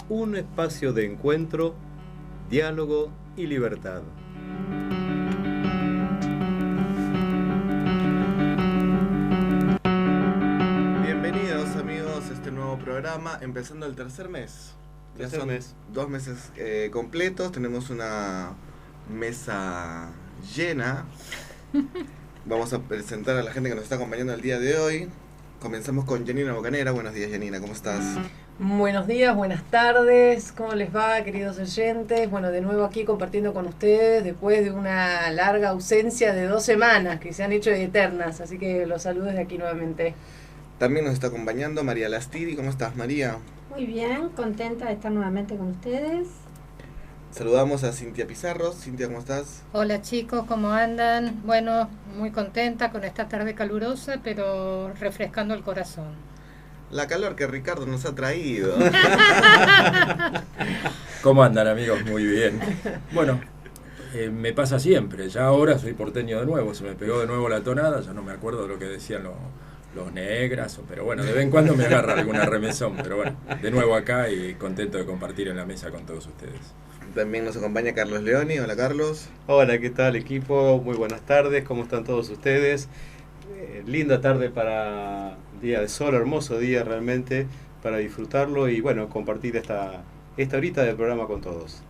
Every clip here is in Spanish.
un espacio de encuentro, diálogo y libertad. Bienvenidos amigos a este nuevo programa, empezando el tercer mes. Ya son 2 meses completos, tenemos una mesa llena. Vamos a presentar a la gente que nos está acompañando el día de hoy. Comenzamos con Janina Bocanera. Buenos días, Janina, ¿cómo estás? Buenos días, buenas tardes, ¿cómo les va, queridos oyentes? Bueno, de nuevo aquí compartiendo con ustedes después de una larga ausencia de 2 semanas que se han hecho eternas, así que los saludo desde aquí nuevamente. También nos está acompañando María Lastiri. ¿Cómo estás, María? Muy bien, contenta de estar nuevamente con ustedes. Saludamos a Cintia Pizarro. Cintia, ¿cómo estás? Hola chicos, ¿cómo andan? Bueno, muy contenta con esta tarde calurosa, pero refrescando el corazón. La calor que Ricardo nos ha traído. ¿Cómo andan, amigos? Muy bien. Bueno, me pasa siempre. Ya ahora soy porteño de nuevo. Se me pegó de nuevo la tonada. Ya no me acuerdo de lo que decían los negras. Pero bueno, de vez en cuando me agarra alguna remesón. Pero bueno, de nuevo acá y contento de compartir en la mesa con todos ustedes. También nos acompaña Carlos Leoni. Hola, Carlos. Hola, ¿qué tal, equipo? Muy buenas tardes, ¿cómo están todos ustedes? Linda tarde para día de sol, hermoso día realmente para disfrutarlo y bueno, compartir esta horita del programa con todos.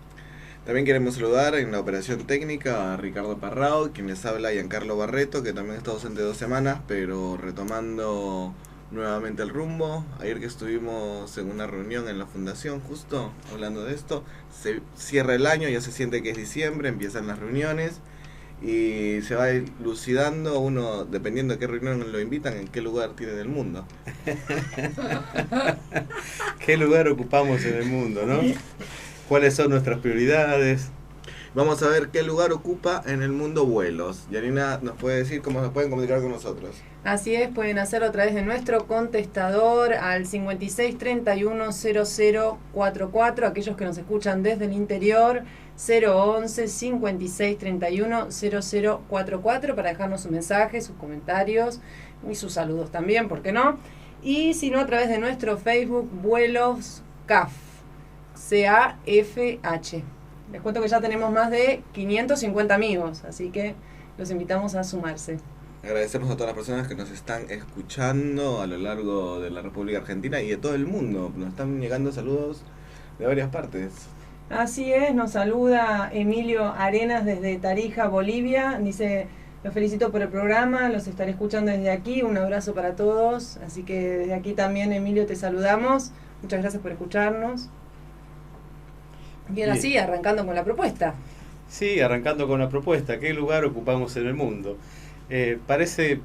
También queremos saludar en la operación técnica a Ricardo Parrao, quien les habla, y a Giancarlo Barreto, que también está ausente 2 semanas, pero retomando nuevamente el rumbo. Ayer que estuvimos en una reunión en la fundación, justo hablando de esto, se cierra el año, ya se siente que es diciembre, empiezan las reuniones y se va lucidando uno, dependiendo de qué reunión lo invitan, en qué lugar tiene del mundo. ¿Qué lugar ocupamos en el mundo, no? ¿Cuáles son nuestras prioridades? Vamos a ver qué lugar ocupa en el mundo vuelos. Yanina nos puede decir cómo se pueden comunicar con nosotros. Así es, pueden hacerlo a través de nuestro contestador al 56310044, aquellos que nos escuchan desde el interior, 011 5631 0044 para dejarnos su mensaje, sus comentarios y sus saludos también, ¿por qué no? Y si no, a través de nuestro Facebook, Vuelos CAF, CAFH. Les cuento que ya tenemos más de 550 amigos, así que los invitamos a sumarse. Agradecemos a todas las personas que nos están escuchando a lo largo de la República Argentina y de todo el mundo. Nos están llegando saludos de varias partes. Así es, nos saluda Emilio Arenas desde Tarija, Bolivia. Dice, los felicito por el programa, los estaré escuchando desde aquí. Un abrazo para todos. Así que desde aquí también, Emilio, te saludamos. Muchas gracias por escucharnos. Y ahora sí, arrancando con la propuesta. Sí, arrancando con la propuesta. ¿Qué lugar ocupamos en el mundo? Parece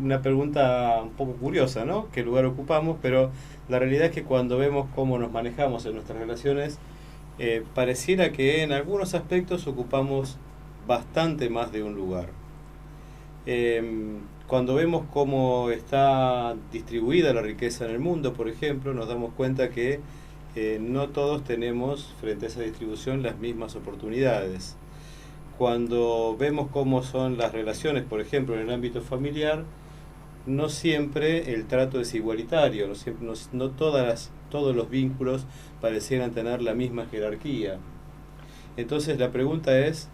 una pregunta un poco curiosa, ¿no? ¿Qué lugar ocupamos? Pero la realidad es que cuando vemos cómo nos manejamos en nuestras relaciones, pareciera que en algunos aspectos ocupamos bastante más de un lugar. Cuando vemos cómo está distribuida la riqueza en el mundo, por ejemplo, nos damos cuenta que no todos tenemos frente a esa distribución las mismas oportunidades. Cuando vemos cómo son las relaciones, por ejemplo, en el ámbito familiar, no siempre el trato es igualitario, no todos los vínculos parecieran tener la misma jerarquía. Entonces la pregunta es,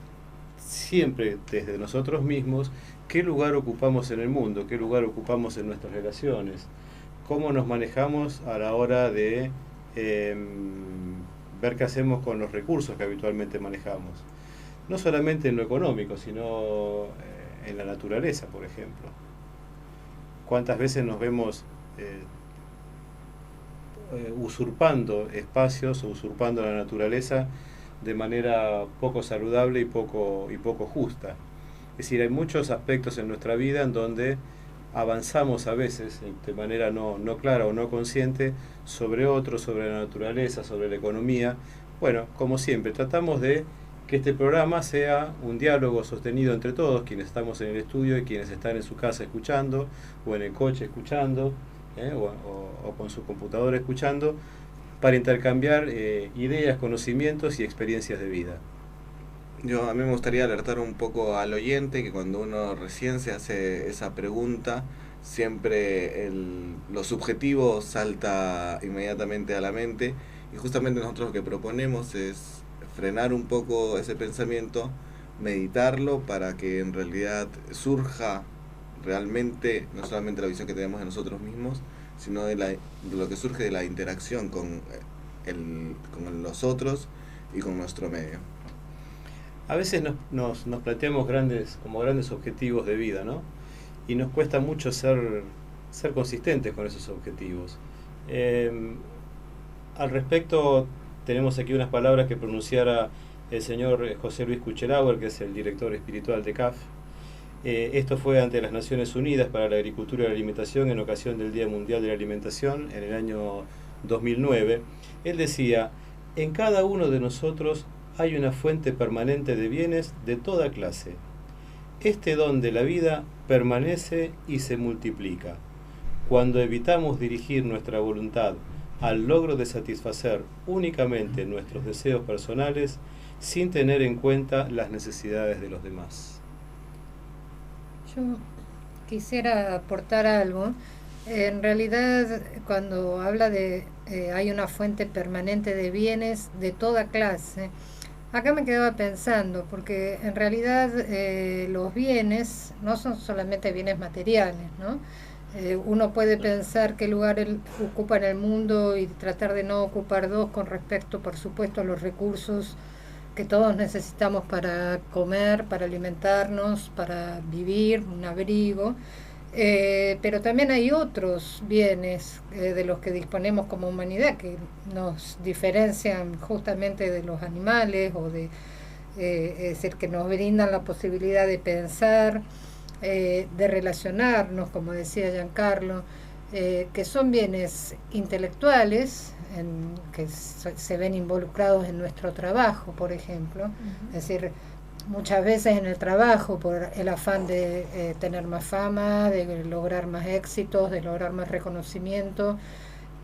siempre desde nosotros mismos, ¿qué lugar ocupamos en el mundo? ¿Qué lugar ocupamos en nuestras relaciones? ¿Cómo nos manejamos a la hora de ver qué hacemos con los recursos que habitualmente manejamos? No solamente en lo económico, sino en la naturaleza, por ejemplo. ¿Cuántas veces nos vemos usurpando espacios o usurpando la naturaleza de manera poco saludable y poco justa? Es decir, hay muchos aspectos en nuestra vida en donde avanzamos a veces de manera no clara o no consciente sobre otros, sobre la naturaleza, sobre la economía. Bueno, como siempre, tratamos de que este programa sea un diálogo sostenido entre todos, quienes estamos en el estudio y quienes están en su casa escuchando, o en el coche escuchando, o con su computadora escuchando, para intercambiar ideas, conocimientos y experiencias de vida. A mí me gustaría alertar un poco al oyente que cuando uno recién se hace esa pregunta, siempre lo subjetivo salta inmediatamente a la mente Y justamente nosotros lo que proponemos es frenar un poco ese pensamiento, meditarlo para que en realidad surja realmente no solamente la visión que tenemos de nosotros mismos, sino de lo que surge de la interacción con los otros y con nuestro medio. A veces nos planteamos grandes objetivos de vida, ¿no? Y nos cuesta mucho ser consistentes con esos objetivos. Al respecto, tenemos aquí unas palabras que pronunciara el señor José Luis Kuchelauer, que es el director espiritual de CAF. Esto fue ante las Naciones Unidas para la Agricultura y la Alimentación en ocasión del Día Mundial de la Alimentación en el año 2009. Él decía: en cada uno de nosotros hay una fuente permanente de bienes de toda clase. Este don de la vida permanece y se multiplica. Cuando evitamos dirigir nuestra voluntad al logro de satisfacer únicamente nuestros deseos personales sin tener en cuenta las necesidades de los demás. Yo quisiera aportar algo. En realidad, cuando habla de hay una fuente permanente de bienes de toda clase, acá me quedaba pensando, porque en realidad los bienes no son solamente bienes materiales, ¿no? Uno puede pensar qué lugar ocupa en el mundo y tratar de no ocupar dos con respecto, por supuesto, a los recursos que todos necesitamos para comer, para alimentarnos, para vivir, un abrigo. Pero también hay otros bienes de los que disponemos como humanidad que nos diferencian justamente de los animales o es decir, que nos brindan la posibilidad de pensar, de relacionarnos, como decía Giancarlo, que son bienes intelectuales que se ven involucrados en nuestro trabajo, por ejemplo. Es decir, muchas veces en el trabajo, por el afán de tener más fama, de lograr más éxitos, de lograr más reconocimiento,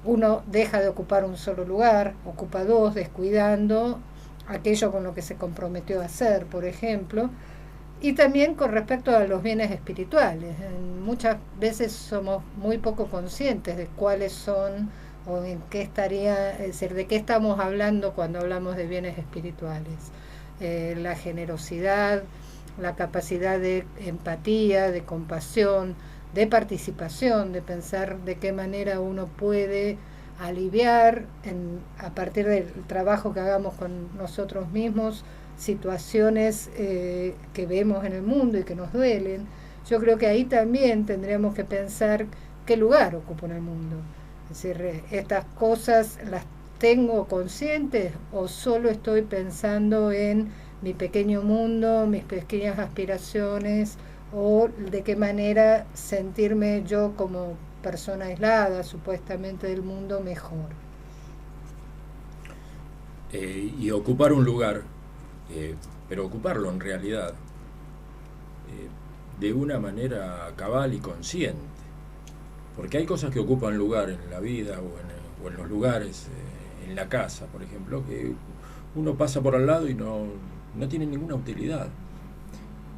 uno deja de ocupar un solo lugar, ocupa dos, descuidando aquello con lo que se comprometió a hacer, por ejemplo. Y también con respecto a los bienes espirituales. Muchas veces somos muy poco conscientes de cuáles son o en qué estaría, es decir, de qué estamos hablando cuando hablamos de bienes espirituales. La generosidad, la capacidad de empatía, de compasión, de participación, de pensar de qué manera uno puede aliviar a partir del trabajo que hagamos con nosotros mismos, situaciones que vemos en el mundo y que nos duelen. Yo creo que ahí también tendríamos que pensar qué lugar ocupo en el mundo. Es decir, estas cosas las tengo conscientes o solo estoy pensando en mi pequeño mundo, mis pequeñas aspiraciones, o de qué manera sentirme yo como persona aislada supuestamente del mundo mejor. Y ocupar un lugar, pero ocuparlo en realidad de una manera cabal y consciente, porque hay cosas que ocupan lugar en la vida o en los lugares, en la casa, por ejemplo, que uno pasa por al lado y no tiene ninguna utilidad.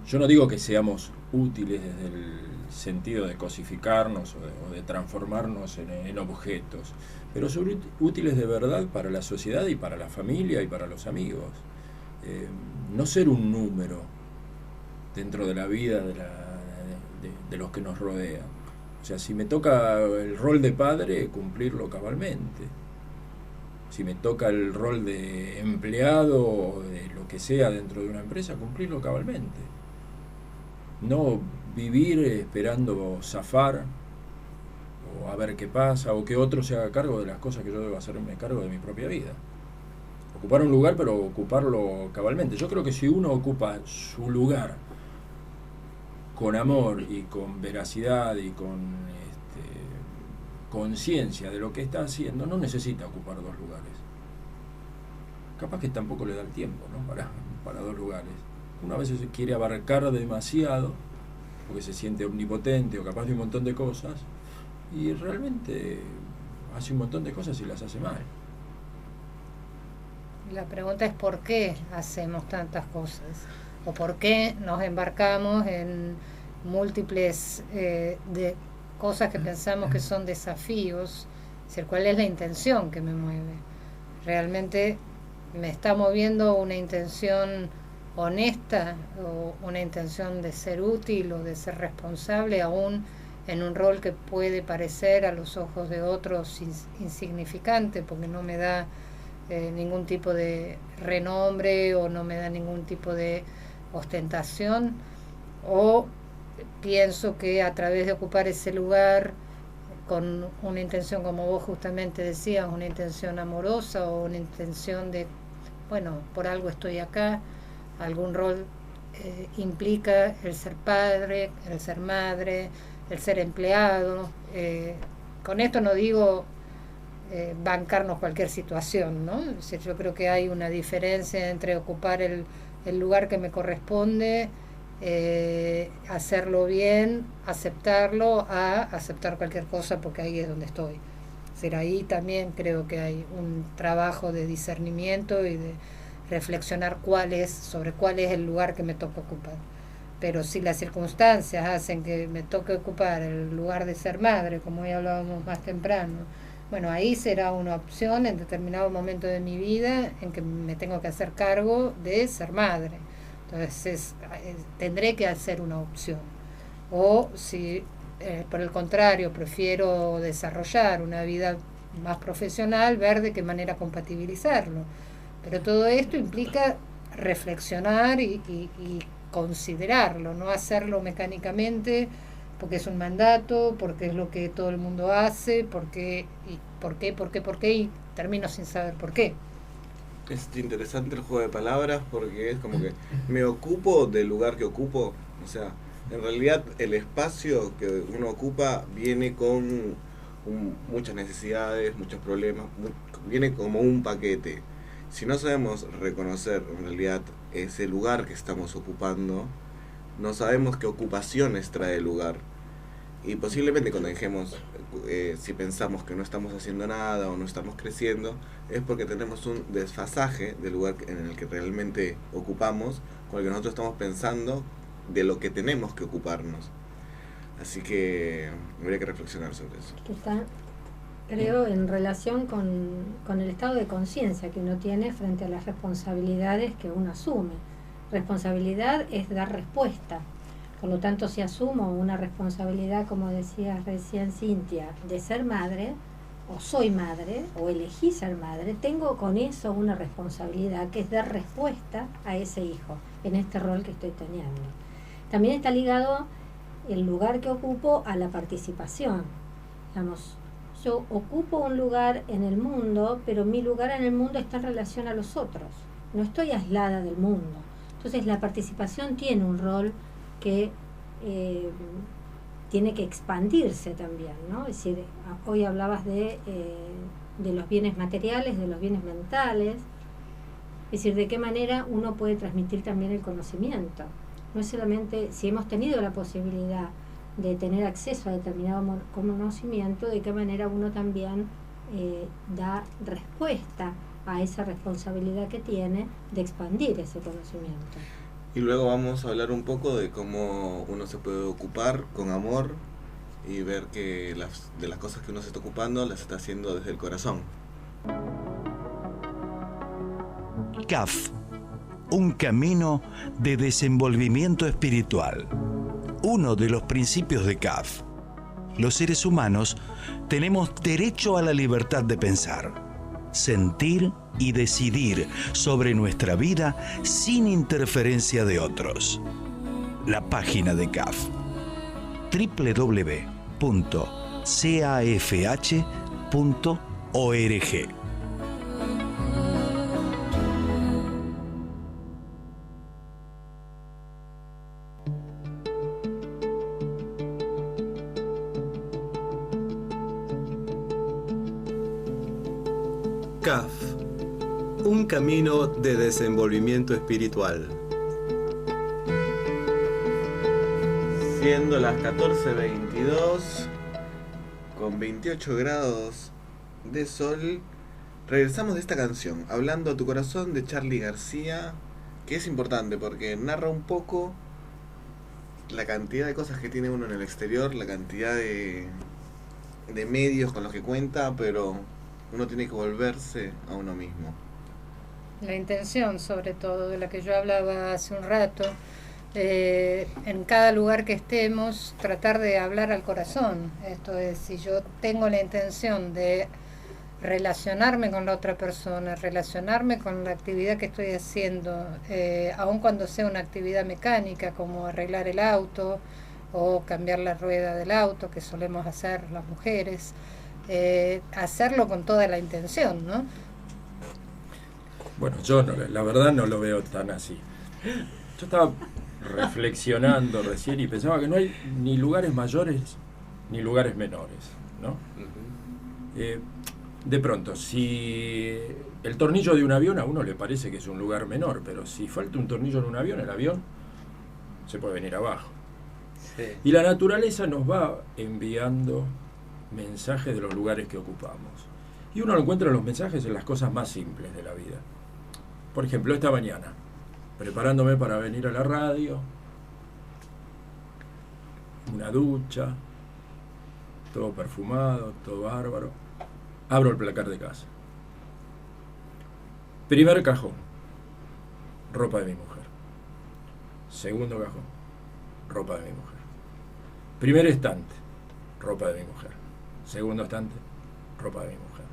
Yo no digo que seamos útiles desde el sentido de cosificarnos o de transformarnos en objetos, pero son útiles de verdad para la sociedad y para la familia y para los amigos. No ser un número dentro de la vida de los que nos rodean. O sea, si me toca el rol de padre, cumplirlo cabalmente. Si me toca el rol de empleado o de lo que sea dentro de una empresa, cumplirlo cabalmente. No vivir esperando zafar o a ver qué pasa o que otro se haga cargo de las cosas que yo debo hacerme cargo de mi propia vida. Ocupar un lugar, pero ocuparlo cabalmente. Yo creo que si uno ocupa su lugar con amor y con veracidad y con conciencia de lo que está haciendo, no necesita ocupar dos lugares. Capaz que tampoco le da el tiempo, ¿no? para dos lugares. Uno a veces quiere abarcar demasiado porque se siente omnipotente o capaz de un montón de cosas y realmente hace un montón de cosas y las hace mal. La pregunta es por qué hacemos tantas cosas o por qué nos embarcamos en múltiples de cosas que pensamos que son desafíos. Es decir, ¿cuál es la intención que me mueve? realmente me está moviendo una intención honesta o una intención de ser útil o de ser responsable, aún en un rol que puede parecer a los ojos de otros insignificante, porque no me da ningún tipo de renombre o no me da ningún tipo de ostentación, o pienso que a través de ocupar ese lugar con una intención, como vos justamente decías, una intención amorosa o una intención de, bueno, por algo estoy acá, algún rol implica el ser padre, el ser madre, el ser empleado. Con esto no digo bancarnos cualquier situación, ¿no? Es decir, yo creo que hay una diferencia entre ocupar el lugar que me corresponde, hacerlo bien, aceptarlo, a aceptar cualquier cosa porque ahí es donde estoy. Es decir, ahí también creo que hay un trabajo de discernimiento y de reflexionar sobre cuál es el lugar que me toca ocupar. Pero si las circunstancias hacen que me toque ocupar el lugar de ser madre, como hoy hablábamos más temprano, bueno, ahí será una opción en determinado momento de mi vida en que me tengo que hacer cargo de ser madre. Entonces tendré que hacer una opción. O si por el contrario prefiero desarrollar una vida más profesional, ver de qué manera compatibilizarlo. Pero todo esto implica reflexionar y considerarlo, no hacerlo mecánicamente porque es un mandato, porque es lo que todo el mundo hace, por qué, y termino sin saber por qué. Es interesante el juego de palabras porque es como que me ocupo del lugar que ocupo. O sea, en realidad el espacio que uno ocupa viene con muchas necesidades, muchos problemas, viene como un paquete. Si no sabemos reconocer en realidad ese lugar que estamos ocupando, no sabemos qué ocupaciones trae el lugar. Y posiblemente cuando dejemos, si pensamos que no estamos haciendo nada o no estamos creciendo, es porque tenemos un desfasaje del lugar en el que realmente ocupamos con el que nosotros estamos pensando de lo que tenemos que ocuparnos. Así que habría que reflexionar sobre eso. Está, creo, en relación con el estado de conciencia que uno tiene frente a las responsabilidades que uno asume. Responsabilidad es dar respuesta. Por lo tanto, si asumo una responsabilidad, como decía recién Cintia, de ser madre, o soy madre, o elegí ser madre, tengo con eso una responsabilidad que es dar respuesta a ese hijo, en este rol que estoy teniendo. También está ligado el lugar que ocupo a la participación. Digamos, yo ocupo un lugar en el mundo, pero mi lugar en el mundo está en relación a los otros. No estoy aislada del mundo. Entonces la participación tiene un rol que tiene que expandirse también, ¿no? Es decir, hoy hablabas de los bienes materiales, de los bienes mentales, es decir, de qué manera uno puede transmitir también el conocimiento. No es solamente, si hemos tenido la posibilidad de tener acceso a determinado conocimiento, de qué manera uno también da respuesta a esa responsabilidad que tiene de expandir ese conocimiento. Y luego vamos a hablar un poco de cómo uno se puede ocupar con amor y ver que de las cosas que uno se está ocupando las está haciendo desde el corazón. CAF, un camino de desenvolvimiento espiritual. Uno de los principios de CAF. Los seres humanos tenemos derecho a la libertad de pensar, sentir y decidir sobre nuestra vida sin interferencia de otros. La página de CAF, www.cafh.org. CAF, un camino de desenvolvimiento espiritual. Siendo las 14:22, con 28 grados de sol, regresamos de esta canción, Hablando a tu corazón, de Charly García, que es importante porque narra un poco la cantidad de cosas que tiene uno en el exterior, la cantidad de medios con los que cuenta, pero uno tiene que volverse a uno mismo. La intención, sobre todo, de la que yo hablaba hace un rato, en cada lugar que estemos, tratar de hablar al corazón. Esto es, si yo tengo la intención de relacionarme con la otra persona, relacionarme con la actividad que estoy haciendo, aun cuando sea una actividad mecánica como arreglar el auto o cambiar la rueda del auto, que solemos hacer las mujeres, hacerlo con toda la intención, ¿no? Bueno, yo no, la verdad no lo veo tan así. Yo estaba reflexionando recién y pensaba que no hay ni lugares mayores ni lugares menores, ¿no? De pronto, si el tornillo de un avión a uno le parece que es un lugar menor, pero si falta un tornillo en un avión, el avión se puede venir abajo. Sí. Y la naturaleza nos va enviando mensajes de los lugares que ocupamos. Y uno encuentra los mensajes en las cosas más simples de la vida. Por ejemplo, esta mañana, preparándome para venir a la radio, una ducha, todo perfumado, todo bárbaro. Abro el placar de casa. Primer cajón, ropa de mi mujer. Segundo cajón, ropa de mi mujer. Primer estante, ropa de mi mujer. Segundo estante, ropa de mi mujer.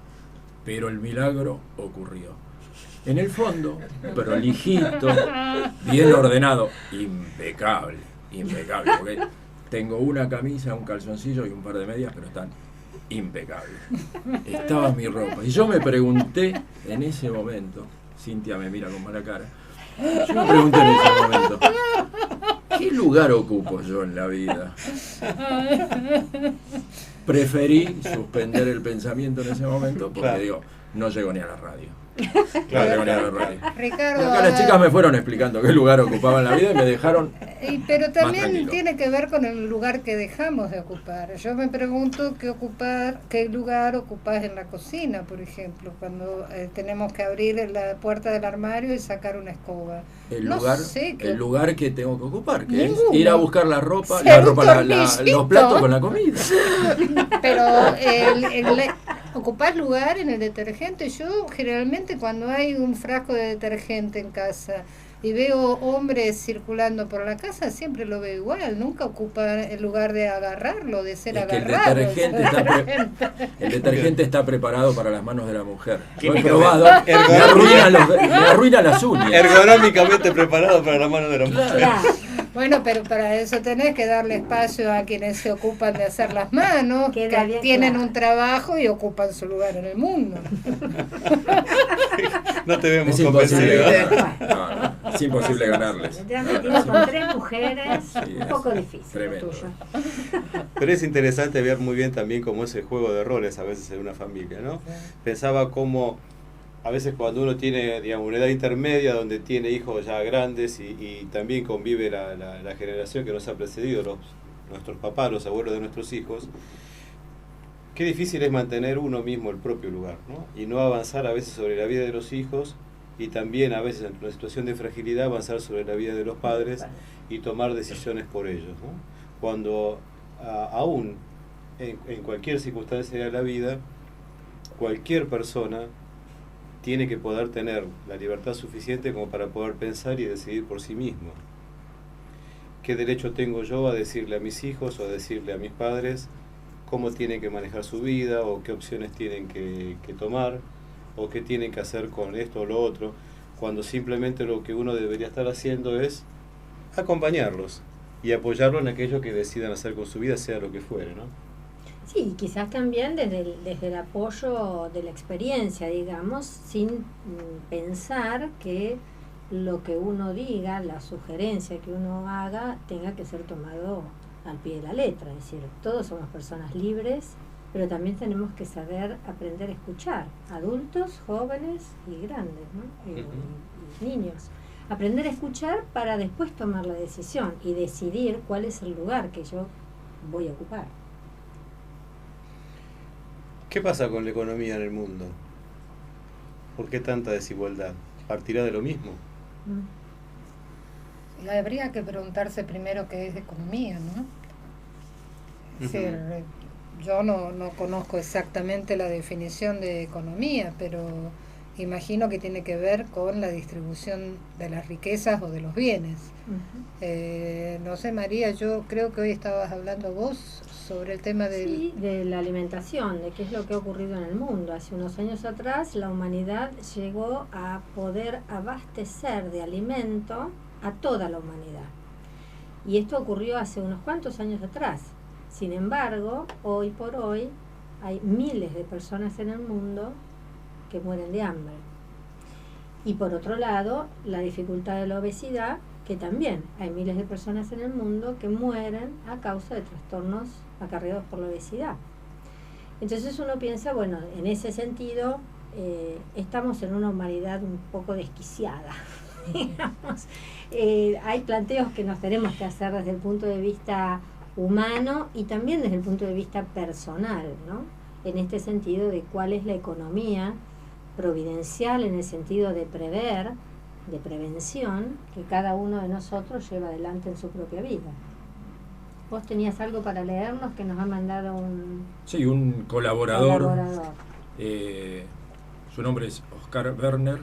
Pero el milagro ocurrió. En el fondo, prolijito, bien ordenado, impecable, porque tengo una camisa, un calzoncillo y un par de medias, pero están impecables. Estaba mi ropa. Y yo me pregunté en ese momento, Cintia me mira con mala cara, yo me pregunté en ese momento, ¿qué lugar ocupo yo en la vida? Preferí suspender el pensamiento en ese momento porque digo, no llego ni a la radio. Claro. Ricardo, acá las chicas me fueron explicando qué lugar ocupaba en la vida y me dejaron pero también tiene que ver con el lugar que dejamos de ocupar. Yo me pregunto qué lugar ocupás en la cocina, por ejemplo, cuando tenemos que abrir la puerta del armario y sacar una escoba. El lugar que tengo que ocupar, que ninguno. Es ir a buscar la ropa, los platos con la comida. Pero ocupar lugar en el detergente. Yo generalmente cuando hay un frasco de detergente en casa y veo hombres circulando por la casa, siempre lo veo igual, nunca ocupa el lugar de agarrarlo, de ser agarrado. El detergente está preparado para las manos de la mujer. Lo he probado, me arruina las uñas. Ergonómicamente preparado para las manos de la mujer. Bueno, pero para eso tenés que darle espacio a quienes se ocupan de hacer las manos, que tienen un trabajo y ocupan su lugar en el mundo. No te vemos convencido. Es imposible ganarles. Con 3 mujeres, un poco difícil. Tremendo. Tuyo. Pero es interesante ver muy bien también cómo es el juego de roles a veces en una familia, ¿no? Pensaba cómo a veces cuando uno tiene, digamos, una edad intermedia donde tiene hijos ya grandes y también convive la generación que nos ha precedido, nuestros papás, los abuelos de nuestros hijos, qué difícil es mantener uno mismo el propio lugar, ¿no? Y no avanzar a veces sobre la vida de los hijos y también a veces en una situación de fragilidad avanzar sobre la vida de los padres y tomar decisiones por ellos, ¿no? Cuando aún en cualquier circunstancia de la vida, cualquier persona tiene que poder tener la libertad suficiente como para poder pensar y decidir por sí mismo. ¿Qué derecho tengo yo a decirle a mis hijos o a decirle a mis padres cómo tienen que manejar su vida o qué opciones tienen que tomar o qué tienen que hacer con esto o lo otro, cuando simplemente lo que uno debería estar haciendo es acompañarlos y apoyarlos en aquello que decidan hacer con su vida, sea lo que fuere, ¿no? Sí, quizás también desde el apoyo de la experiencia, digamos, sin pensar que lo que uno diga, la sugerencia que uno haga, tenga que ser tomado al pie de la letra. Es decir, todos somos personas libres, pero también tenemos que saber aprender a escuchar, adultos, jóvenes y grandes, ¿no? Y niños. Aprender a escuchar para después tomar la decisión y decidir cuál es el lugar que yo voy a ocupar. ¿Qué pasa con la economía en el mundo? ¿Por qué tanta desigualdad? ¿Partirá de lo mismo? Habría que preguntarse primero qué es economía, ¿no? Es decir, yo no conozco exactamente la definición de economía, pero imagino que tiene que ver con la distribución de las riquezas o de los bienes. No sé, María, yo creo que hoy estabas hablando vos sobre el tema Sí, de la alimentación, de qué es lo que ha ocurrido en el mundo. Hace unos años atrás la humanidad llegó a poder abastecer de alimento a toda la humanidad. Y esto ocurrió hace unos cuantos años atrás. Sin embargo, hoy por hoy hay miles de personas en el mundo que mueren de hambre. Y por otro lado, la dificultad de la obesidad, que también hay miles de personas en el mundo que mueren a causa de trastornos acarreados por la obesidad. Entonces uno piensa, bueno, en ese sentido estamos en una humanidad un poco desquiciada. Digamos. Hay planteos que nos tenemos que hacer desde el punto de vista humano y también desde el punto de vista personal, ¿no? En este sentido de cuál es la economía providencial en el sentido de prever, de prevención, que cada uno de nosotros lleva adelante en su propia vida. Vos tenías algo para leernos que nos ha mandado un... Sí, un colaborador. Su nombre es Oscar Werner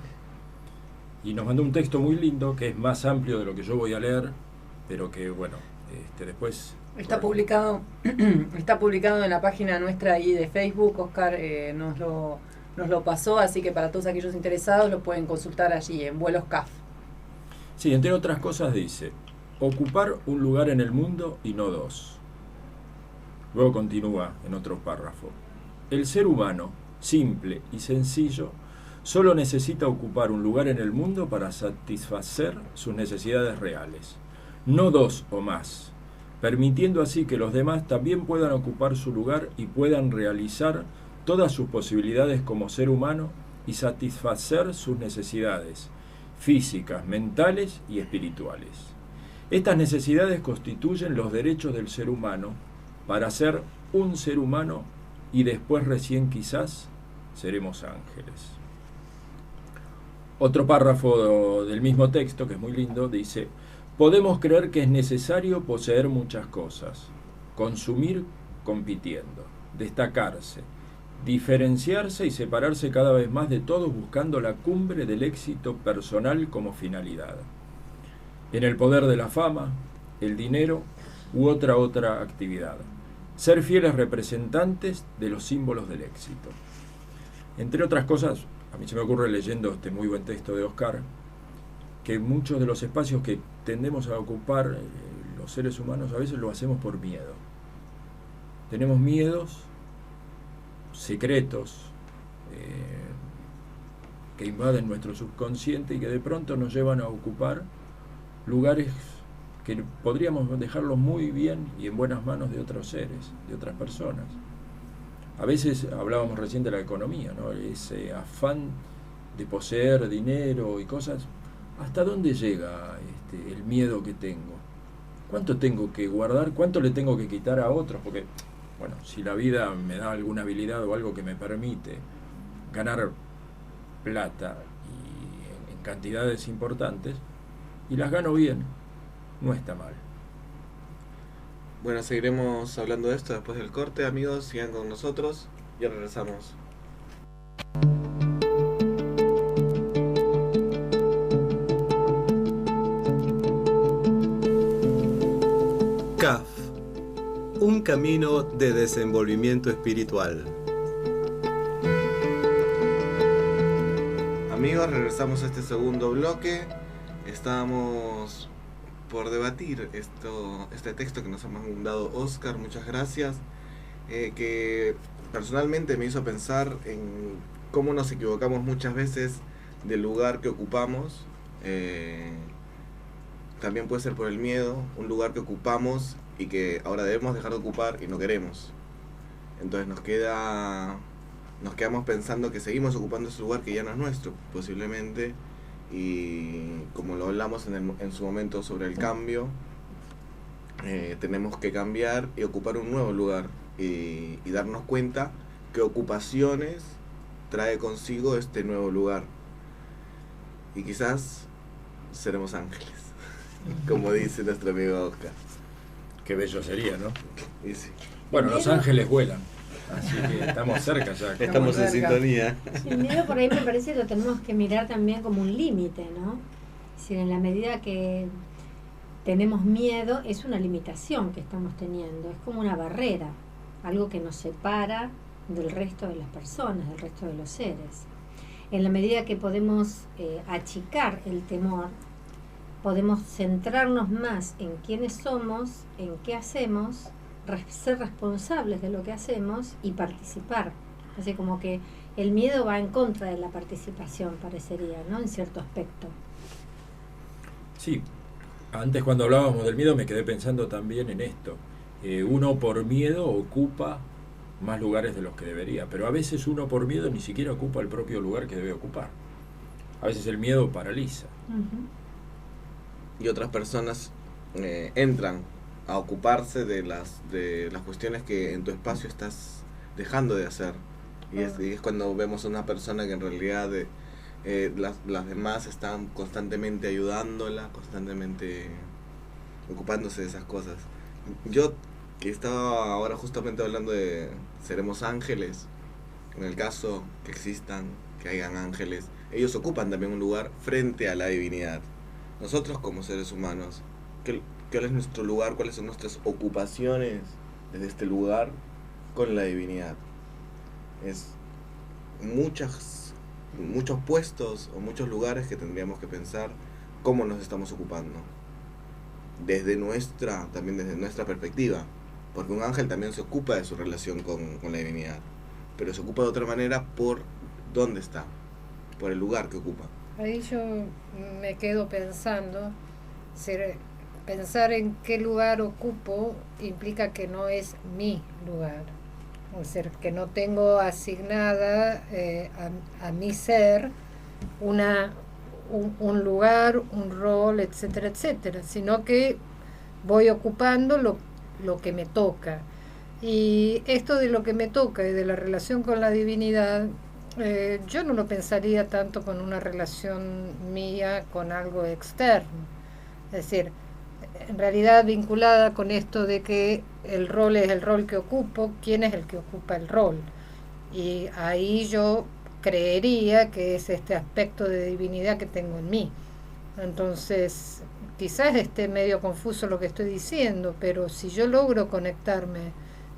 y nos mandó un texto muy lindo que es más amplio de lo que yo voy a leer, pero que bueno, después... Está publicado en la página nuestra ahí de Facebook. Oscar nos lo pasó, así que para todos aquellos interesados lo pueden consultar allí en Vuelos CAF. Sí, entre otras cosas dice: ocupar un lugar en el mundo y no dos. Luego continúa en otro párrafo: el ser humano, simple y sencillo, solo necesita ocupar un lugar en el mundo para satisfacer sus necesidades reales, no dos o más, permitiendo así que los demás también puedan ocupar su lugar y puedan realizar todas sus posibilidades como ser humano y satisfacer sus necesidades físicas, mentales y espirituales. Estas necesidades constituyen los derechos del ser humano para ser un ser humano y después recién quizás seremos ángeles. Otro párrafo del mismo texto, que es muy lindo, dice: podemos creer que es necesario poseer muchas cosas, consumir compitiendo, destacarse, diferenciarse y separarse cada vez más de todos buscando la cumbre del éxito personal como finalidad. En el poder de la fama, el dinero u otra actividad. Ser fieles representantes de los símbolos del éxito. Entre otras cosas, a mí se me ocurre leyendo este muy buen texto de Oscar, que muchos de los espacios que tendemos a ocupar los seres humanos a veces lo hacemos por miedo. Tenemos miedos secretos que invaden nuestro subconsciente y que de pronto nos llevan a ocupar lugares que podríamos dejarlos muy bien y en buenas manos de otros seres, de otras personas. A veces hablábamos recién de la economía, ¿no? Ese afán de poseer dinero y cosas. ¿Hasta dónde llega el miedo que tengo? ¿Cuánto tengo que guardar? ¿Cuánto le tengo que quitar a otros? Porque, bueno, si la vida me da alguna habilidad o algo que me permite ganar plata y en cantidades importantes, y las gano bien, no está mal. Bueno, seguiremos hablando de esto después del corte, amigos. Sigan con nosotros. Ya regresamos. CAF, un camino de desenvolvimiento espiritual. Amigos, regresamos a este segundo bloque. Estábamos por debatir este texto que nos ha mandado Oscar, muchas gracias, que personalmente me hizo pensar en cómo nos equivocamos muchas veces del lugar que ocupamos. También puede ser por el miedo, un lugar que ocupamos y que ahora debemos dejar de ocupar y no queremos. Entonces nos quedamos pensando que seguimos ocupando ese lugar que ya no es nuestro, posiblemente. Y como lo hablamos en su momento sobre el cambio, tenemos que cambiar y ocupar un nuevo lugar y darnos cuenta que ocupaciones trae consigo este nuevo lugar y quizás seremos ángeles, como dice nuestro amigo Oscar. Qué bello sería, ¿no? Y sí. Bueno, los ángeles vuelan, así que estamos cerca ya. Estamos en sintonía. El miedo por ahí me parece que lo tenemos que mirar también como un límite, ¿no? Es decir, en la medida que tenemos miedo, es una limitación que estamos teniendo, es como una barrera, algo que nos separa del resto de las personas, del resto de los seres. En la medida que podemos achicar el temor, podemos centrarnos más en quiénes somos, en qué hacemos, ser responsables de lo que hacemos y participar. Así como que el miedo va en contra de la participación, parecería, ¿no? En cierto aspecto. Sí, antes cuando hablábamos del miedo me quedé pensando también en esto. Uno por miedo ocupa más lugares de los que debería, pero a veces uno por miedo ni siquiera ocupa el propio lugar que debe ocupar. A veces el miedo paraliza. Y otras personas entran a ocuparse de las cuestiones que en tu espacio estás dejando de hacer. Y es cuando vemos a una persona que en realidad las demás están constantemente ayudándola, constantemente ocupándose de esas cosas. Yo, que estaba ahora justamente hablando de seremos ángeles, en el caso que existan, que hayan ángeles, ellos ocupan también un lugar frente a la divinidad. Nosotros como seres humanos, ¿cuál es nuestro lugar? ¿Cuáles son nuestras ocupaciones desde este lugar con la divinidad? Es muchos puestos o muchos lugares que tendríamos que pensar cómo nos estamos ocupando. También desde nuestra perspectiva. Porque un ángel también se ocupa de su relación con la divinidad. Pero se ocupa de otra manera por dónde está, por el lugar que ocupa. Ahí yo me quedo pensando, pensar en qué lugar ocupo implica que no es mi lugar. Es decir, que no tengo asignada a mi ser un lugar, un rol, etcétera, etcétera, sino que voy ocupando lo que me toca. Y esto de lo que me toca y de la relación con la divinidad, yo no lo pensaría tanto con una relación mía con algo externo. Es decir, en realidad vinculada con esto de que el rol es el rol que ocupo, ¿quién es el que ocupa el rol? Y ahí yo creería que es este aspecto de divinidad que tengo en mí. Entonces, quizás esté medio confuso lo que estoy diciendo, pero si yo logro conectarme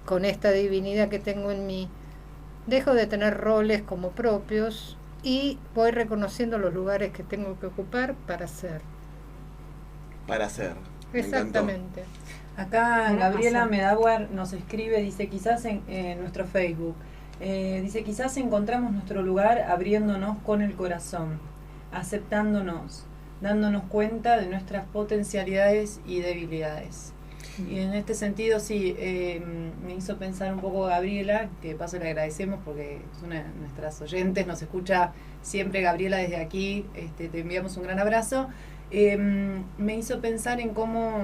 con esta divinidad que tengo en mí, dejo de tener roles como propios y voy reconociendo los lugares que tengo que ocupar para ser. Para ser. Exactamente. Acá Gabriela Medauer nos escribe, dice, quizás en nuestro Facebook, dice, quizás encontramos nuestro lugar abriéndonos con el corazón, aceptándonos, dándonos cuenta de nuestras potencialidades y debilidades. Y en este sentido sí, me hizo pensar un poco Gabriela, que de paso le agradecemos porque es una de nuestras oyentes, nos escucha siempre. Gabriela, desde aquí te enviamos un gran abrazo. Me hizo pensar en cómo,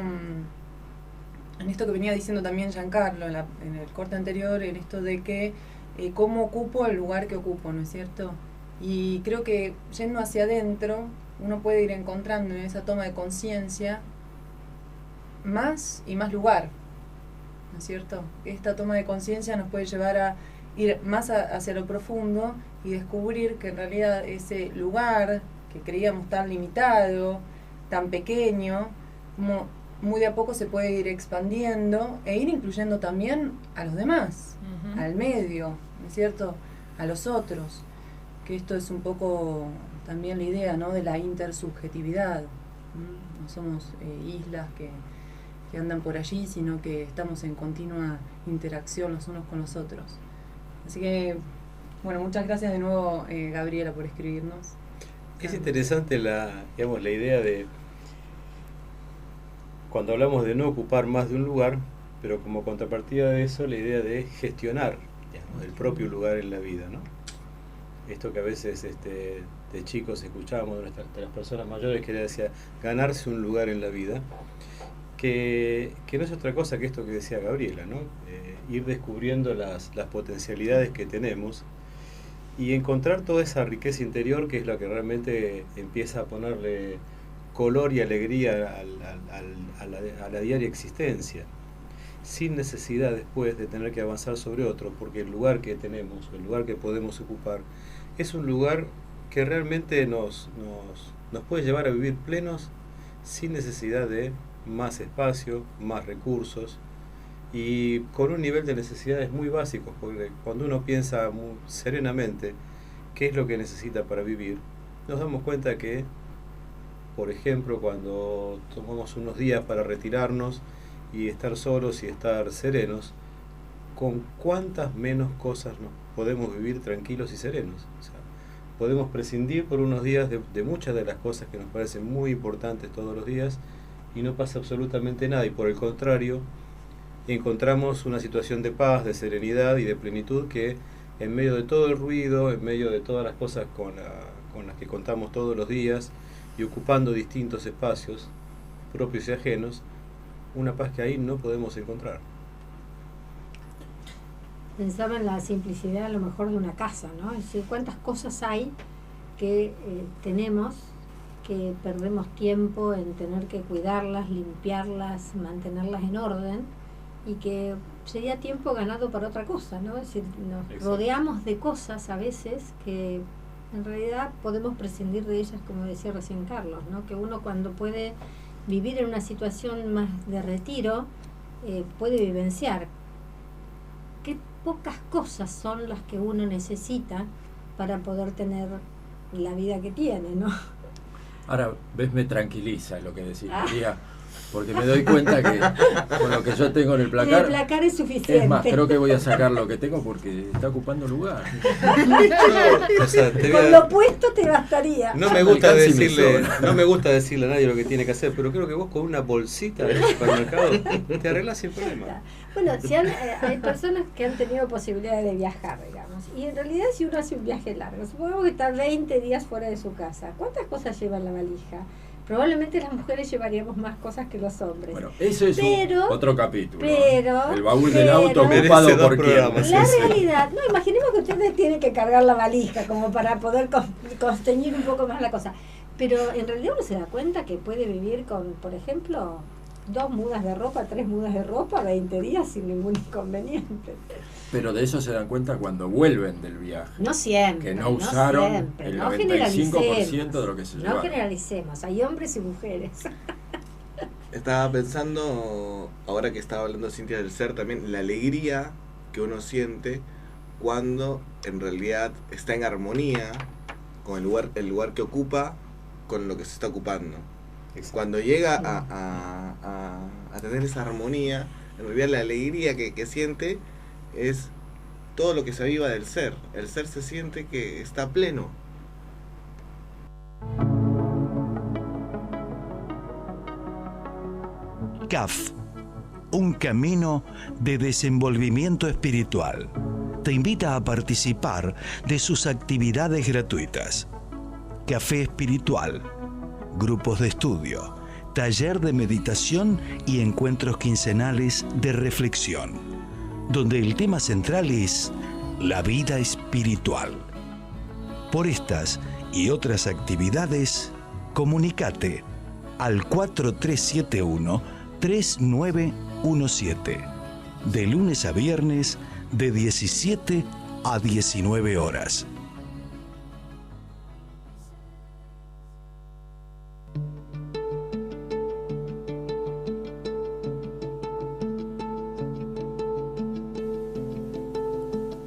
en esto que venía diciendo también Giancarlo en el corte anterior, en esto de que cómo ocupo el lugar que ocupo, ¿no es cierto? Y creo que yendo hacia adentro uno puede ir encontrando en esa toma de conciencia más y más lugar, ¿no es cierto? Esta toma de conciencia nos puede llevar a ir más hacia lo profundo y descubrir que en realidad ese lugar que creíamos tan limitado, tan pequeño, como muy de a poco se puede ir expandiendo e ir incluyendo también a los demás, al medio, ¿no es cierto? A los otros, que esto es un poco también la idea, ¿no? De la intersubjetividad. No somos islas que andan por allí, sino que estamos en continua interacción los unos con los otros. Así que, bueno, muchas gracias de nuevo, Gabriela, por escribirnos. Es interesante la idea de, cuando hablamos de no ocupar más de un lugar, pero como contrapartida de eso, la idea de gestionar, digamos, el propio lugar en la vida, ¿no? Esto que a veces de chicos escuchábamos de las personas mayores, que decía ganarse un lugar en la vida, que no es otra cosa que esto que decía Gabriela, ¿no? Ir descubriendo las potencialidades que tenemos y encontrar toda esa riqueza interior que es la que realmente empieza a ponerle color y alegría a la diaria existencia. sin necesidad después de tener que avanzar sobre otro, porque el lugar que tenemos, el lugar que podemos ocupar, es un lugar que realmente nos puede llevar a vivir plenos sin necesidad de más espacio, más recursos y con un nivel de necesidades muy básicos, porque cuando uno piensa muy serenamente qué es lo que necesita para vivir, nos damos cuenta que, por ejemplo, cuando tomamos unos días para retirarnos y estar solos y estar serenos, con cuántas menos cosas nos podemos vivir tranquilos y serenos. O sea, podemos prescindir por unos días de muchas de las cosas que nos parecen muy importantes todos los días y no pasa absolutamente nada, y por el contrario encontramos una situación de paz, de serenidad y de plenitud que en medio de todo el ruido, en medio de todas las cosas con las que contamos todos los días y ocupando distintos espacios propios y ajenos, una paz que ahí no podemos encontrar. Pensaba en la simplicidad a lo mejor de una casa, ¿no? Es decir, cuántas cosas hay que tenemos, que perdemos tiempo en tener que cuidarlas, limpiarlas, mantenerlas en orden, y que sería tiempo ganado para otra cosa, ¿no? Es decir, nos rodeamos de cosas a veces que en realidad podemos prescindir de ellas, como decía recién Carlos, ¿no? Que uno cuando puede vivir en una situación más de retiro, puede vivenciar qué pocas cosas son las que uno necesita para poder tener la vida que tiene, ¿no? Ahora, ves, me tranquiliza lo que decís, María, porque me doy cuenta que con lo que yo tengo en el placar es suficiente. Es más, creo que voy a sacar lo que tengo porque está ocupando lugar. O sea, con lo puesto te bastaría. No me gusta decirle a nadie lo que tiene que hacer, pero creo que vos con una bolsita del supermercado te arreglas sin problema. Bueno, si hay personas que han tenido posibilidad de viajar, digamos, y en realidad si uno hace un viaje largo, supongamos que está 20 días fuera de su casa, ¿cuántas cosas lleva en la valija? Probablemente las mujeres llevaríamos más cosas que los hombres. Bueno, eso es otro capítulo. Pero el baúl del auto ocupado por quién. La realidad, no, imaginemos que ustedes tienen que cargar la valija como para poder consteñir un poco más la cosa. Pero en realidad uno se da cuenta que puede vivir con, por ejemplo, 2 mudas de ropa, 3 mudas de ropa, 20 días sin ningún inconveniente. Pero de eso se dan cuenta cuando vuelven del viaje. No siempre. Que no usaron siempre, el no 95% de lo que se llevaron. No generalicemos, hay hombres y mujeres. Estaba pensando, ahora que estaba hablando Cintia del ser, también la alegría que uno siente cuando en realidad está en armonía con el lugar que ocupa, con lo que se está ocupando. Exacto. Cuando llega a tener esa armonía, en realidad la alegría que siente es todo lo que se aviva del ser. El ser se siente que está pleno. CAF, un camino de desenvolvimiento espiritual. Te invita a participar de sus actividades gratuitas. Café espiritual, grupos de estudio, taller de meditación y encuentros quincenales de reflexión, donde el tema central es la vida espiritual. Por estas y otras actividades, comunícate al 4371-3917, de lunes a viernes de 17 a 19 horas.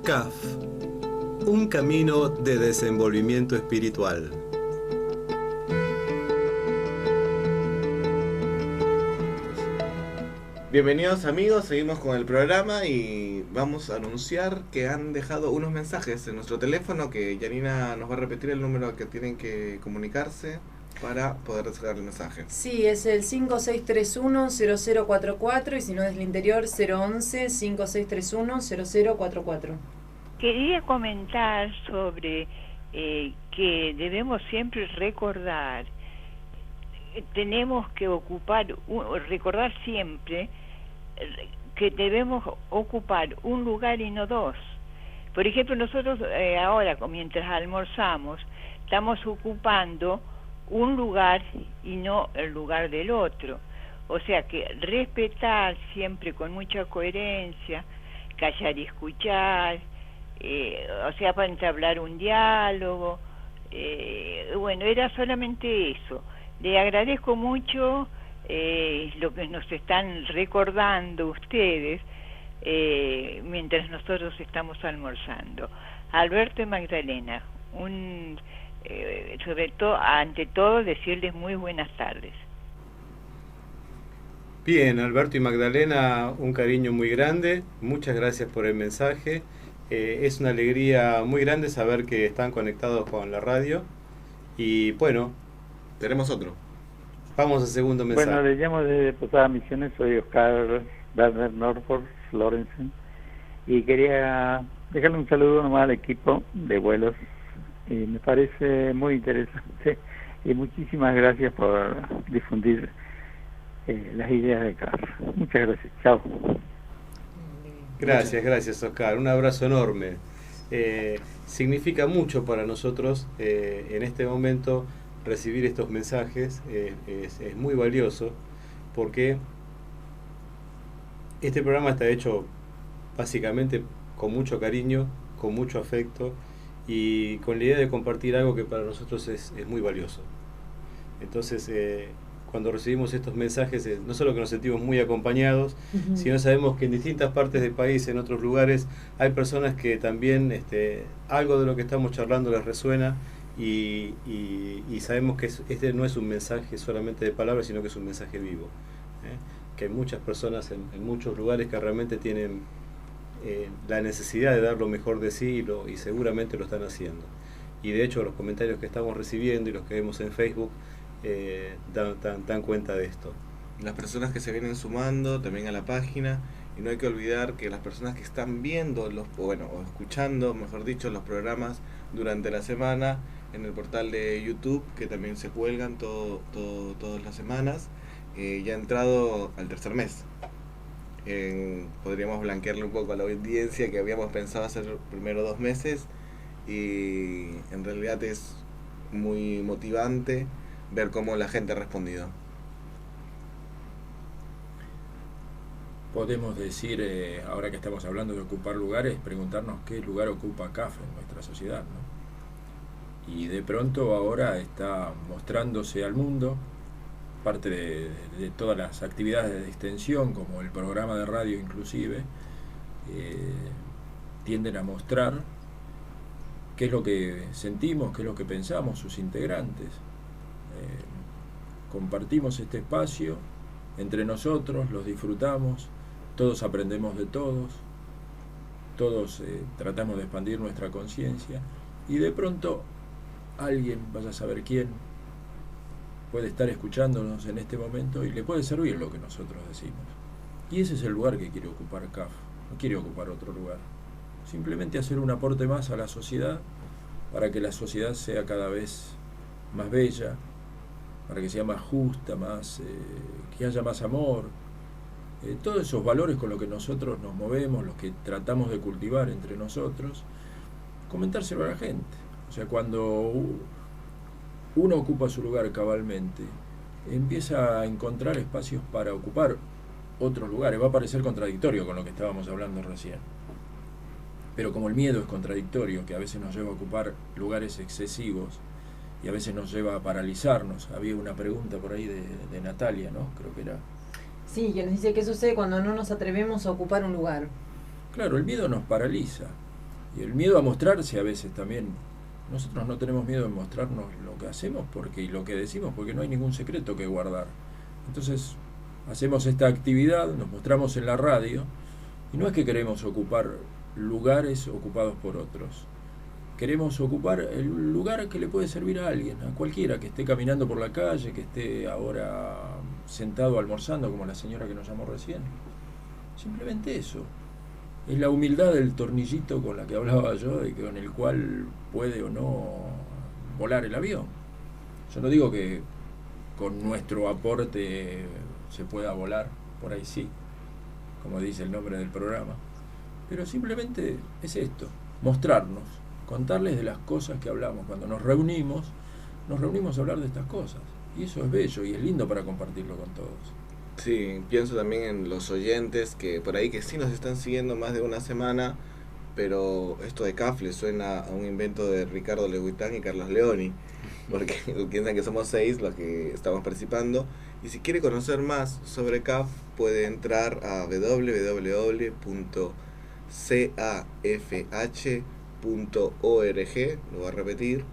CAF, un camino de desenvolvimiento espiritual. Bienvenidos amigos, seguimos con el programa y vamos a anunciar que han dejado unos mensajes en nuestro teléfono, que Yanina nos va a repetir el número al que tienen que comunicarse para poder dejar el mensaje. Sí, es el 5631-0044 y si no es el interior 011-5631-0044. Quería comentar sobre que debemos siempre recordar, tenemos que recordar siempre que debemos ocupar un lugar y no dos. Por ejemplo, nosotros ahora, mientras almorzamos, estamos ocupando un lugar y no el lugar del otro. O sea que respetar siempre con mucha coherencia, callar y escuchar, o sea, para entablar un diálogo. Bueno, era solamente eso. Le agradezco mucho lo que nos están recordando ustedes mientras nosotros estamos almorzando. Alberto y Magdalena, sobre todo, ante todo, decirles muy buenas tardes. Bien, Alberto y Magdalena, un cariño muy grande, muchas gracias por el mensaje. Es una alegría muy grande saber que están conectados con la radio. Y bueno, tenemos otro. Vamos al segundo mensaje. Bueno, le llamo desde Posada Misiones, soy Oscar Werner Norfolk Lorenzen, y quería dejarle un saludo nomás al equipo de vuelos. Y me parece muy interesante y muchísimas gracias por difundir las ideas de CAF. Muchas gracias. Chao. Gracias Oscar, un abrazo enorme. Significa mucho para nosotros en este momento recibir estos mensajes, es muy valioso porque este programa está hecho básicamente con mucho cariño, con mucho afecto y con la idea de compartir algo que para nosotros es muy valioso. Entonces, cuando recibimos estos mensajes, no solo que nos sentimos muy acompañados, sino sabemos que en distintas partes del país, en otros lugares, hay personas que también algo de lo que estamos charlando les resuena y sabemos que este no es un mensaje solamente de palabras, sino que es un mensaje vivo. Que hay muchas personas en muchos lugares que realmente tienen la necesidad de dar lo mejor de sí y seguramente lo están haciendo. Y de hecho los comentarios que estamos recibiendo y los que vemos en Facebook dan cuenta de esto. Las personas que se vienen sumando también a la página, y no hay que olvidar que las personas que están viendo o escuchando, mejor dicho, los programas durante la semana en el portal de YouTube, que también se cuelgan todas las semanas, ya ha entrado al tercer mes. Podríamos blanquearle un poco a la audiencia que habíamos pensado hacer primero 2 meses, y en realidad es muy motivante ver cómo la gente ha respondido. Podemos decir, ahora que estamos hablando de ocupar lugares, preguntarnos qué lugar ocupa CAF en nuestra sociedad, ¿no? Y de pronto ahora está mostrándose al mundo parte de todas las actividades de extensión, como el programa de radio inclusive, tienden a mostrar qué es lo que sentimos, qué es lo que pensamos sus integrantes. Compartimos este espacio entre nosotros, los disfrutamos, todos aprendemos de todos tratamos de expandir nuestra conciencia, y de pronto alguien, vaya a saber quién, puede estar escuchándonos en este momento y le puede servir lo que nosotros decimos. Y ese es el lugar que quiere ocupar CAF, no quiere ocupar otro lugar. Simplemente hacer un aporte más a la sociedad, para que la sociedad sea cada vez más bella, para que sea más justa, que haya más amor, todos esos valores con los que nosotros nos movemos, los que tratamos de cultivar entre nosotros, comentárselo a la gente. O sea, cuando uno ocupa su lugar cabalmente, empieza a encontrar espacios para ocupar otros lugares. Va a parecer contradictorio con lo que estábamos hablando recién, pero como el miedo es contradictorio, que a veces nos lleva a ocupar lugares excesivos y a veces nos lleva a paralizarnos. Había una pregunta por ahí de Natalia, ¿no? Creo que era. Sí, que nos dice qué sucede cuando no nos atrevemos a ocupar un lugar. Claro, el miedo nos paraliza, y el miedo a mostrarse a veces también. Nosotros no tenemos miedo en mostrarnos lo que hacemos y lo que decimos, porque no hay ningún secreto que guardar. Entonces hacemos esta actividad, nos mostramos en la radio, y no es que queremos ocupar lugares ocupados por otros. Queremos ocupar el lugar que le puede servir a alguien, a cualquiera que esté caminando por la calle, que esté ahora sentado almorzando, como la señora que nos llamó recién. Simplemente eso. Es la humildad del tornillito con la que hablaba yo, y con el cual puede o no volar el avión. Yo no digo que con nuestro aporte se pueda volar, por ahí sí, como dice el nombre del programa, pero simplemente es esto, mostrarnos, contarles de las cosas que hablamos. Cuando nos reunimos a hablar de estas cosas, y eso es bello y es lindo para compartirlo con todos. Sí, pienso también en los oyentes que por ahí que sí nos están siguiendo más de una semana, pero esto de CAF le suena a un invento de Ricardo Leguitán y Carlos Leoni, porque piensan que somos 6 los que estamos participando. Y si quiere conocer más sobre CAF, puede entrar a www.cafh.org, lo voy a repetir,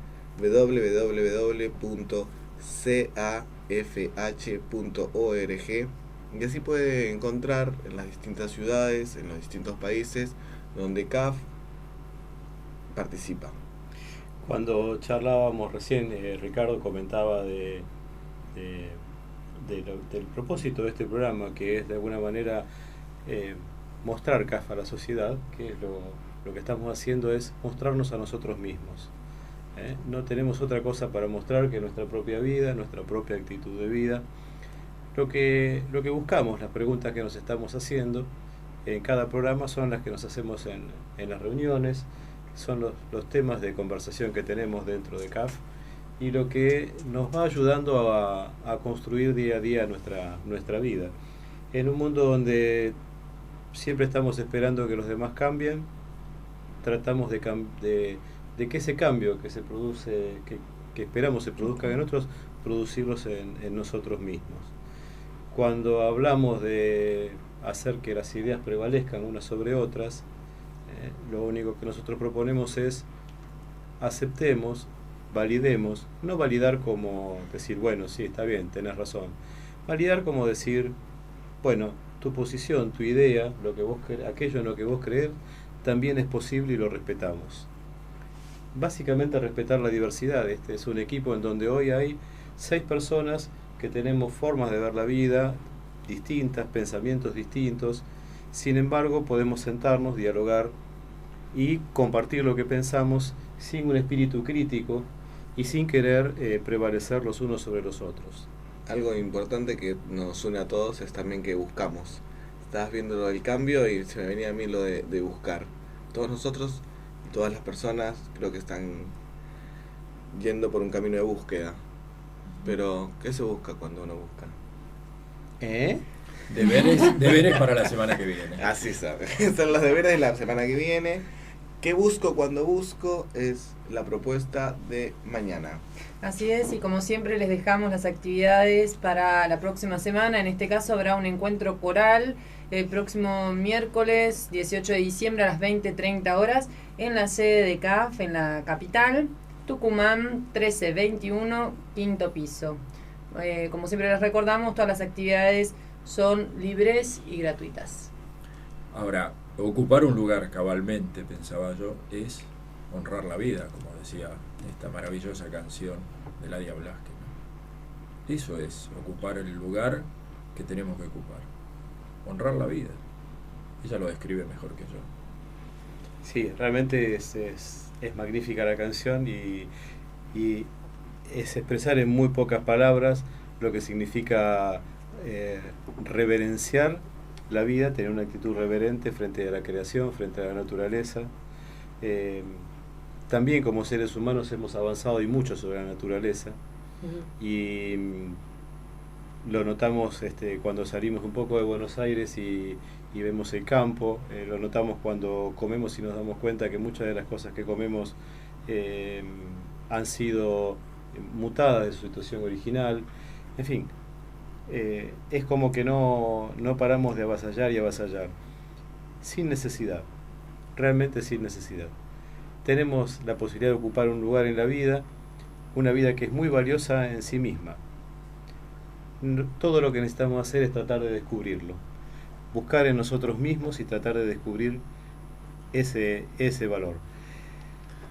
www.cafh.org, y así puede encontrar en las distintas ciudades, en los distintos países donde CAF participa. Cuando charlábamos recién, Ricardo comentaba del propósito de este programa, que es de alguna manera mostrar CAF a la sociedad, que lo que estamos haciendo es mostrarnos a nosotros mismos. No tenemos otra cosa para mostrar que nuestra propia vida, nuestra propia actitud de vida. Lo que buscamos, las preguntas que nos estamos haciendo en cada programa son las que nos hacemos en las reuniones, son los temas de conversación que tenemos dentro de CAF, y lo que nos va ayudando a construir día a día nuestra vida. En un mundo donde siempre estamos esperando que los demás cambien, tratamos de que ese cambio que se produce, que esperamos se produzca en otros, producirlos en nosotros mismos. Cuando hablamos de hacer que las ideas prevalezcan unas sobre otras, lo único que nosotros proponemos es aceptemos, validemos, no validar como decir, bueno, sí, está bien, tenés razón. Validar como decir, bueno, tu posición, tu idea, aquello en lo que vos crees, también es posible y lo respetamos. Básicamente respetar la diversidad. Este es un equipo en donde hoy hay 6 personas que tenemos formas de ver la vida distintas, pensamientos distintos. Sin embargo, podemos sentarnos, dialogar y compartir lo que pensamos sin un espíritu crítico y sin querer prevalecer los unos sobre los otros. Algo importante que nos une a todos es también que buscamos. Estabas viendo lo del cambio y se me venía a mí lo de buscar. Todos nosotros y todas las personas creo que están yendo por un camino de búsqueda. Pero, ¿qué se busca cuando uno busca? Deberes para la semana que viene. Así sabe. Son los deberes de la semana que viene. ¿Qué busco cuando busco? Es la propuesta de mañana. Así es, y como siempre les dejamos las actividades para la próxima semana. En este caso habrá un encuentro coral el próximo miércoles 18 de diciembre a las 20:30 horas en la sede de CAF en la capital, Tucumán 1321, quinto piso. Como siempre les recordamos, todas las actividades son libres y gratuitas. Ahora, ocupar un lugar cabalmente, pensaba yo, es honrar la vida, como decía esta maravillosa canción de Ladia Blasque, ¿no? Eso es ocupar el lugar que tenemos que ocupar, honrar la vida. Ella lo describe mejor que yo. Sí, realmente es magnífica la canción y es expresar en muy pocas palabras lo que significa reverenciar la vida, tener una actitud reverente frente a la creación, frente a la naturaleza. También como seres humanos hemos avanzado y mucho sobre la naturaleza. Y lo notamos cuando salimos un poco de Buenos Aires y vemos el campo, lo notamos cuando comemos y nos damos cuenta que muchas de las cosas que comemos han sido mutadas de su situación original. En fin, es como que no paramos de avasallar y avasallar, sin necesidad, realmente sin necesidad. Tenemos la posibilidad de ocupar un lugar en la vida, una vida que es muy valiosa en sí misma. Todo lo que necesitamos hacer es tratar de descubrirlo, buscar en nosotros mismos y tratar de descubrir ese valor.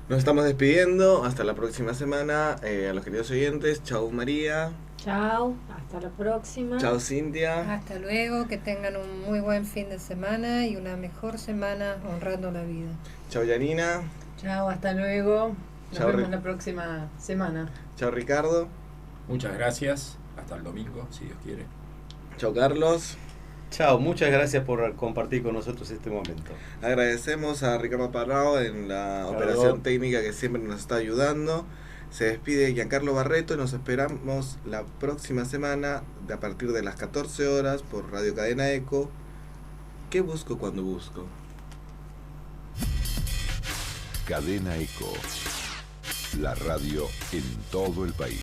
Nos estamos despidiendo, hasta la próxima semana. A los queridos oyentes, chau María. Chao, hasta la próxima. Chao Cintia. Hasta luego, que tengan un muy buen fin de semana y una mejor semana honrando la vida. Chao Yanina. Chao, hasta luego. Nos Chao, vemos la próxima semana. Chao Ricardo. Muchas gracias, hasta el domingo, si Dios quiere. Chao Carlos. Chao, muchas gracias por compartir con nosotros este momento. Agradecemos a Ricardo Parrao en la operación técnica que siempre nos está ayudando. Se despide Giancarlo Barreto y nos esperamos la próxima semana a partir de las 14 horas por Radio Cadena Eco. ¿Qué busco cuando busco? Cadena Eco, la radio en todo el país.